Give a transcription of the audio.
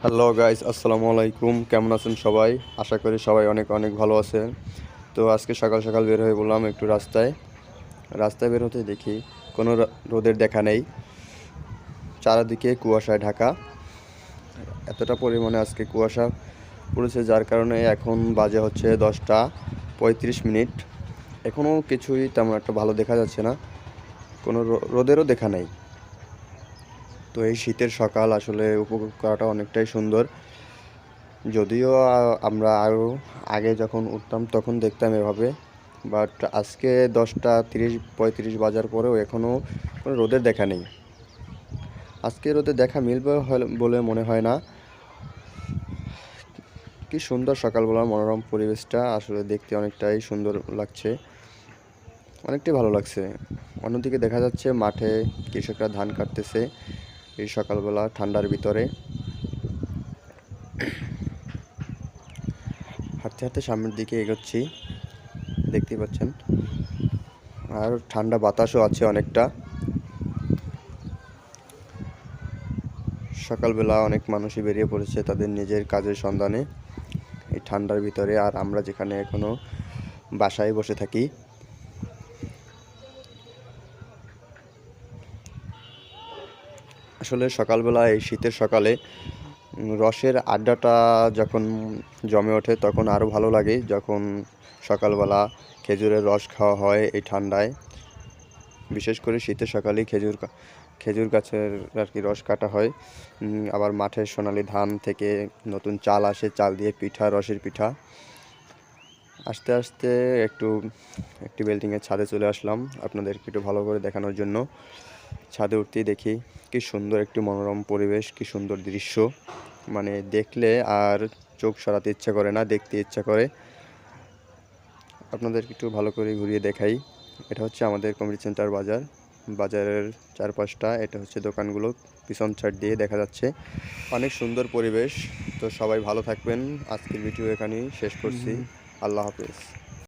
Hello guys, আসসালামু আলাইকুম। কেমন আছেন সবাই? আশা করি সবাই অনেক অনেক ভালো আছেন। তো আজকে সকাল সকাল বের হয়ে বললাম একটু রাস্তায়। রাস্তায় বের হতে দেখি কোনো রোদের দেখা নেই, চারিদিকে কুয়াশায় ঢাকা। এতটা পরিমাণে আজকে কুয়াশা পড়েছে যার কারণে এখন বাজে হচ্ছে 10টা 35 মিনিট। এখনও কিছুই তেমন একটা ভালো দেখা যাচ্ছে না, কোনো রোদেরও দেখা নেই। তো এই শীতের সকাল আসলে উপভোগ করাটা অনেকটাই সুন্দর। যদিও আমরা আরও আগে যখন উঠতাম তখন দেখতাম এভাবে, বাট আজকে 10টা 30 35 বাজার পরেও এখনও কোনো রোদের দেখা নেই। আজকে রোদের দেখা মিলবে বলে মনে হয় না। কি সুন্দর সকালবেলার মনোরম পরিবেশটা, আসলে দেখতে অনেকটাই সুন্দর লাগছে, অনেকটাই ভালো লাগছে। অন্যদিকে দেখা যাচ্ছে মাঠে কৃষকরা ধান কাটতেছে এই সকালবেলা ঠান্ডার ভিতরে। হাঁটতে হাঁটতে সামনের দিকে এগোচ্ছি, দেখতেই পাচ্ছেন, আর ঠান্ডা বাতাসও আছে অনেকটা। সকালবেলা অনেক মানুষই বেরিয়ে পড়েছে তাদের নিজের কাজের সন্ধানে এই ঠান্ডার ভিতরে, আর আমরা যেখানে এখনো বাসায় বসে থাকি। আসলে সকালবেলা এই শীতের সকালে রসের আড্ডাটা যখন জমে ওঠে তখন আরও ভালো লাগে, যখন সকালবেলা খেজুরের রস খাওয়া হয় এই ঠান্ডায়। বিশেষ করে শীতের সকালেই খেজুর গাছের আর কি রস কাটা হয়। আবার মাঠের সোনালি ধান থেকে নতুন চাল আসে, চাল দিয়ে পিঠা, রসের পিঠা। আস্তে আস্তে একটি বিল্ডিংয়ের ছাদে চলে আসলাম আপনাদেরকে একটু ভালো করে দেখানোর জন্য। ছাদে উঠতেই দেখি কি সুন্দর একটি মনোরম পরিবেশ, কি সুন্দর দৃশ্য, মানে দেখলে আর চোখ সরাতে ইচ্ছা করে না, দেখতে ইচ্ছা করে। আপনাদেরকে একটু ভালো করে ঘুরিয়ে দেখাই। এটা হচ্ছে আমাদের কমিউনিটি সেন্টার বাজার। বাজারের চারপাশটা, এটা হচ্ছে দোকানগুলো পিছন সাইড দিয়ে দেখা যাচ্ছে। অনেক সুন্দর পরিবেশ। তো সবাই ভালো থাকবেন। আজকের ভিডিও এখানেই শেষ করছি। আল্লাহ হাফেজ।